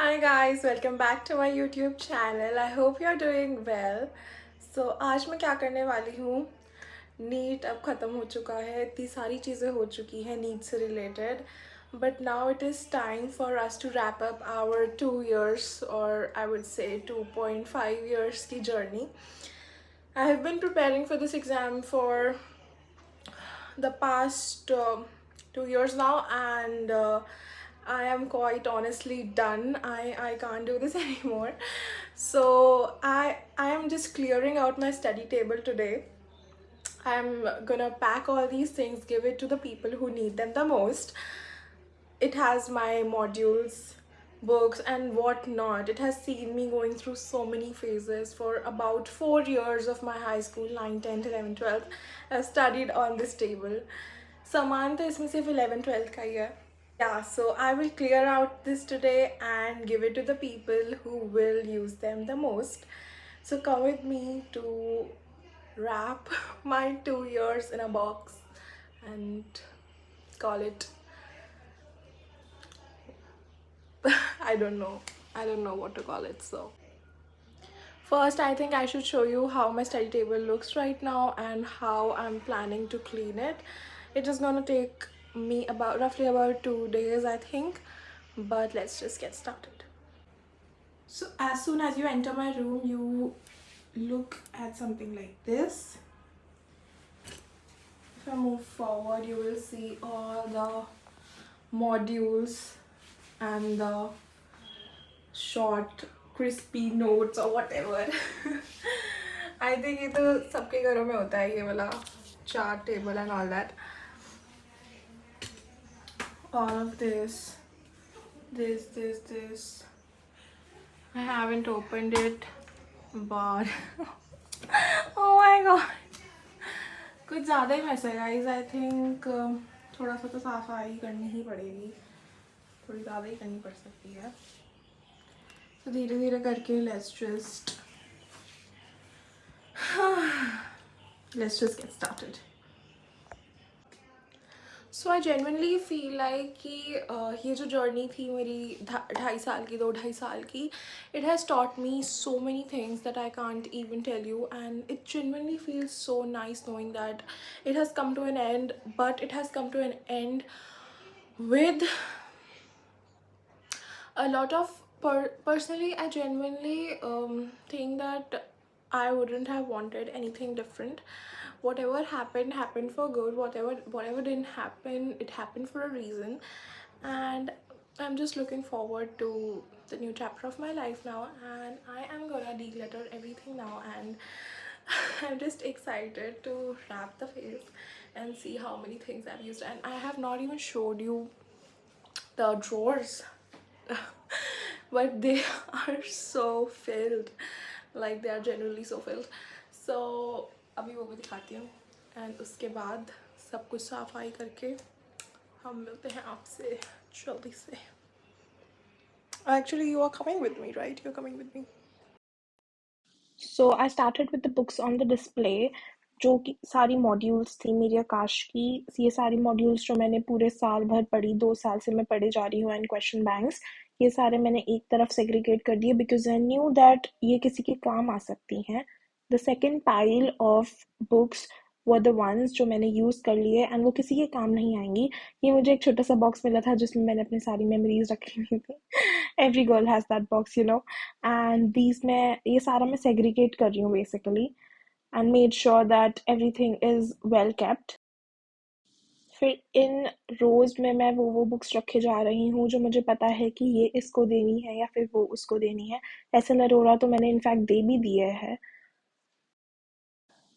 Hi guys, welcome back to my YouTube channel. I hope you're doing well. So आज मैं क्या करने वाली हूँ, नीट अब ख़त्म हो चुका है, इतनी सारी चीज़ें हो चुकी हैं नीट से related, but now it is time for us to wrap up our 2 years, or I would say 2.5 years की journey. I have been preparing for this exam for the past 2 years now, and I am quite honestly done. I can't do this anymore. So I am just clearing out my study table today. I'm gonna pack all these things, give it to the people who need them the most. It has my modules, books, and whatnot. It has seen me going through so many phases for about 4 years of my high school, 9, 10, 11, 12. I've studied on this table. सामान तो इसमें सिर्फ 11 12 का ही है. Yeah, so I will clear out this today and give it to the people who will use them the most. So come with me to wrap my 2 years in a box and call it. I don't know. I don't know what to call it. So first, I think I should show you how my study table looks right now and how I'm planning to clean it. It is gonna take me about roughly about 2 days, I think, but let's just get started. So as soon as you enter my room, you look at something like this. If I move forward, you will see all the modules and the short crispy notes or whatever. I think ये तो सबके घरों में होता है, ये वाला chart table and all that. All of this. I haven't opened it, but oh my god, कुछ ज़्यादा ही mess है guys. I think थोड़ा सा तो सफाई करनी ही पड़ेगी, थोड़ी ज़्यादा ही करनी पड़ सकती है. तो धीरे धीरे करके let's just get started. So I genuinely feel like कि ये जो journey थी मेरी 2.5 साल की, it has taught me so many things that I can't even tell you, and it genuinely feels so nice knowing that it has come to an end, but it has come to an end with a lot of personally I genuinely think that I wouldn't have wanted anything different. Whatever happened for good. Whatever didn't happen, it happened for a reason, and I'm just looking forward to the new chapter of my life now, and I am gonna declutter everything now, and I'm just excited to wrap the face and see how many things I've used. And I have not even showed you the drawers. But they are so filled, like they are generally so filled. So अभी वो भी दिखाती हूँ, and उसके बाद सब कुछ सफाई करके हम मिलते हैं आपसे जल्दी से. Actually, you are coming with me, right? You're coming with me. So I started with the books on the display, जो कि सारी मॉड्यूल्स थी मेरी आकाश की. ये सारी मॉड्यूल्स जो मैंने पूरे साल भर पढ़ी, 2 साल से मैं पढ़े जा रही हूँ, एंड क्वेश्चन बैंक्स, ये सारे मैंने एक तरफ सेग्रीगेट कर दिए बिकॉज आई न्यू दैट ये किसी के काम आ सकती हैं. The second pile of books were the ones जो मैंने यूज़ कर लिए एंड वो किसी के काम नहीं आएंगी. ये मुझे एक छोटा सा बॉक्स मिला था जिसमें मैंने अपनी सारी मेमोरीज रखी हुई थी. Every girl has that box, you know. And these में ये सारा मैं सेग्रीगेट कर रही हूँ basically, and made sure that everything is well kept. फिर इन रोज़ में मैं वो बुक्स रखे जा रही हूँ जो मुझे पता है कि ये इसको देनी है या फिर वो उसको देनी है. ऐसे नरोरा तो मैंने इनफैक्ट दे भी दिए है.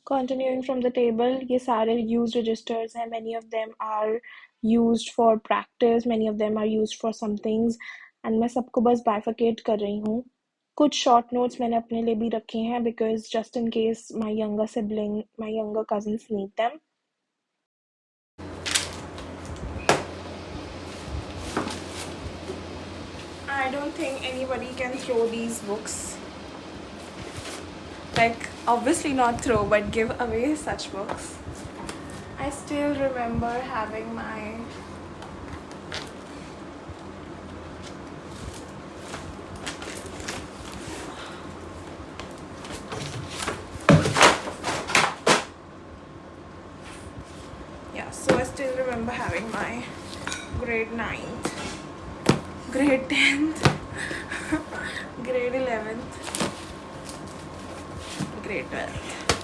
Continuing from the table, ये सारे used registers हैं. Many of them are used for practice, many of them are used for some things, and मैं सबको बस bifurcate कर रही हूँ. कुछ short notes मैंने अपने लिए भी रखे हैं because just in case my younger cousins need them. I don't think anybody can throw these books. Like, obviously not throw, but give away such books. I still remember having my remember having my grade 9th, grade 10th, grade 11th, grade 12th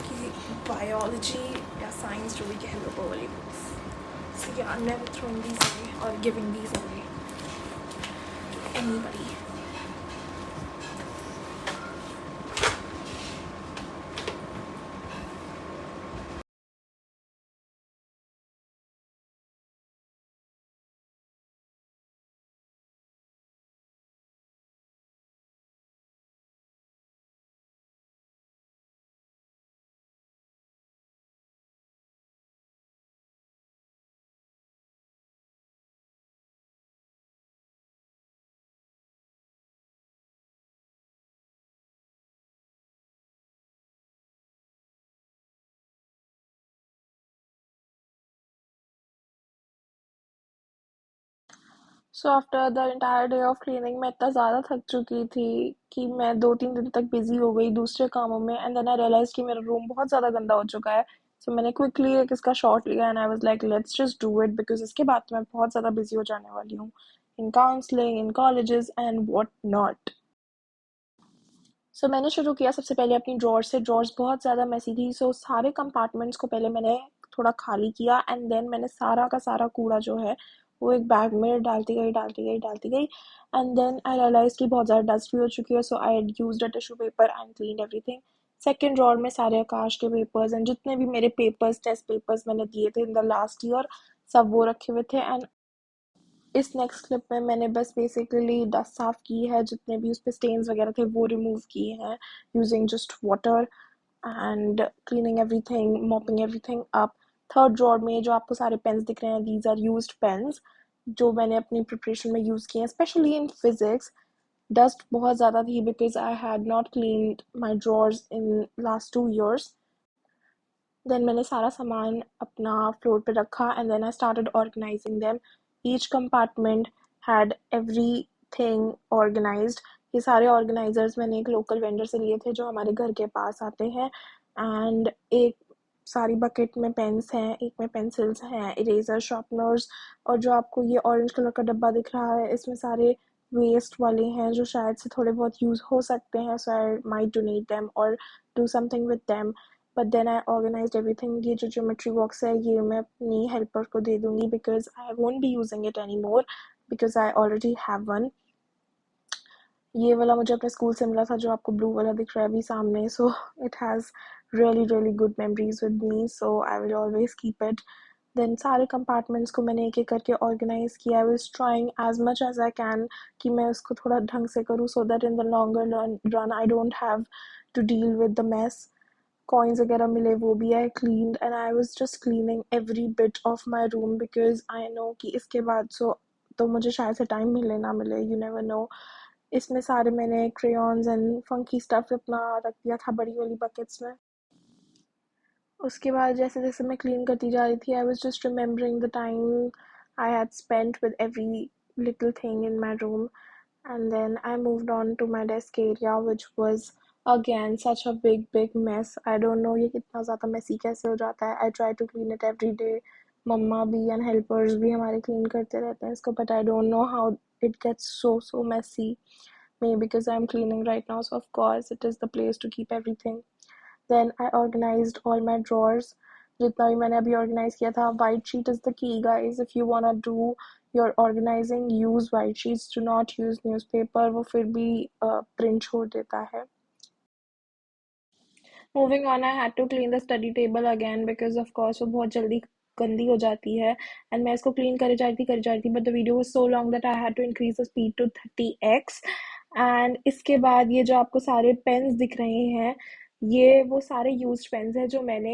की biology या science जो भी कह लो वो वाली books. So yeah, I'm never throwing these away or giving these away to anybody. So after the entire day of cleaning मैं इतना ज़्यादा थक चुकी थी कि मैं 2-3 दिन तक बिजी हो गई दूसरे कामों में एंड देन आई रियलाइज कि मेरा रूम बहुत ज़्यादा गंदा हो चुका है. सो मैंने क्विकली एक इसका शॉट लिया and I was like let's just do it because इसके बाद तो मैं बहुत ज़्यादा बिजी हो जाने वाली हूँ in counselling in colleges and what not. So मैंने शुरू किया सबसे पहले अपनी ड्रॉर से. ड्रॉर्स बहुत ज़्यादा मेसी थी सो सारे कंपार्टमेंट्स को पहले मैंने थोड़ा खाली किया एंड देन मैंने सारा का सारा कूड़ा जो है वो एक बैग में डालती गई एंड देन आई रियलाइज कि बहुत ज़्यादा डस्ट भी हो चुकी है so I used a tissue paper and clean everything. Second drawer में सारे आकाश के पेपर्स एंड जितने भी मेरे पेपर्स टेस्ट पेपर्स मैंने दिए थे इन द लास्ट ईयर सब वो रखे हुए थे. एंड इस नेक्स्ट क्लिप में मैंने बस बेसिकली डस्ट साफ की है, जितने भी उस पे स्टेन्स वगैरह थे वो रिमूव किए हैं using just water and cleaning everything, mopping everything up. Third drawer में जो आपको सारे पेन्स दिख रहे हैं दीज आर यूज्ड पेन्स जो मैंने अपनी प्रिपरेशन में यूज़ किए हैं स्पेशली इन फिजिक्स. डस्ट बहुत ज़्यादा थी because I had not cleaned my drawers in last 2 years. Then मैंने सारा सामान अपना फ्लोर पे रखा and then I started organizing them. Each compartment had everything organized. ये सारे ऑर्गेनाइजर्स मैंने एक लोकल वेंडर से लिए थे जो हमारे घर के पास आते हैं. एंड एक सारी बकेट में पेन्स हैं, एक में पेंसिल्स हैं, इरेजर, शार्पनर्स और जो आपको ये ऑरेंज कलर का डब्बा दिख रहा है इसमें सारे वेस्ट वाले हैं जो शायद से थोड़े बहुत यूज़ हो सकते हैं. So I might donate them और do something with them. But then I organized everything. ये जो ज्योमेट्री बॉक्स है ये मैं अपनी हेल्पर को दे दूंगी because I won't be using it any more because I already have one. ये वाला मुझे अपने स्कूल से मिला था जो आपको ब्लू वाला दिख रहा है अभी सामने. So it has really good memories with me so I will always keep it. Then सारे कंपार्टमेंट्स को मैंने एक एक करके ऑर्गेनाइज किया. I was trying as much as I can कि मैं उसको थोड़ा ढंग से करूँ so that in the longer run I don't have to deal with the mess. Coins वगैरह मिले वो भी I cleaned and I was just cleaning every bit of my room because I know कि इसके बाद सो तो मुझे शायद से टाइम मिले ना मिले, यू नेवर नो. इसमें सारे मैंने क्रेयॉन्स एंड फंकी स्टफ अपना रख दिया था बड़ी वाली बकेट्स में. उसके बाद जैसे जैसे मैं क्लीन करती जा रही थी आई was just remembering the time I had spent with every little thing in my room. And then I moved on to my desk area which was again such a big mess. I don't know ये कितना ज़्यादा messy कैसे हो जाता है. I try to clean it every day. मम्मा भी and helpers भी हमारे clean करते रहते हैं इसको but I don't know how it gets so messy. Maybe because I'm cleaning right now so of course it is the place to keep everything. Then I organized all my drawers. जितना भी मैंने अभी organize किया था. White sheet is the key guys. If you wanna do your organizing, use white sheets. Do not use newspaper. वो फिर भी print छोड़ देता है. Moving on, I had to clean the study table again because of course वो बहुत जल्दी गंदी हो जाती है and मैं इसको clean करी जा रही थी but the video was so long that I had to increase the speed to 30x. and इसके बाद ये जो आपको सारे pens दिख रहे हैं ये वो सारे used pens हैं जो मैंने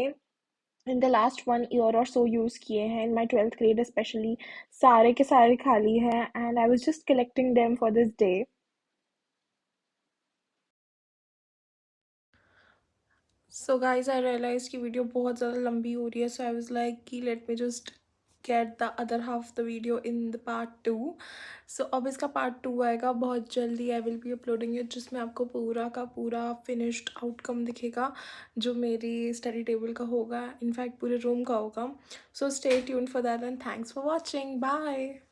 in the last 1 year or so use किए हैं in my 12th grade especially. सारे के सारे खाली हैं and I was just collecting them for this day. So guys I realize की वीडियो बहुत ज़्यादा लंबी हो रही है सो आई वाज लाइक कि let me just get the other half of the video in the part 2. So अब इसका part 2 आएगा बहुत जल्दी. I will be uploading it जिसमें आपको पूरा का पूरा finished outcome दिखेगा जो मेरी study table का होगा, in fact पूरे room का होगा. So stay tuned for that and thanks for watching. Bye.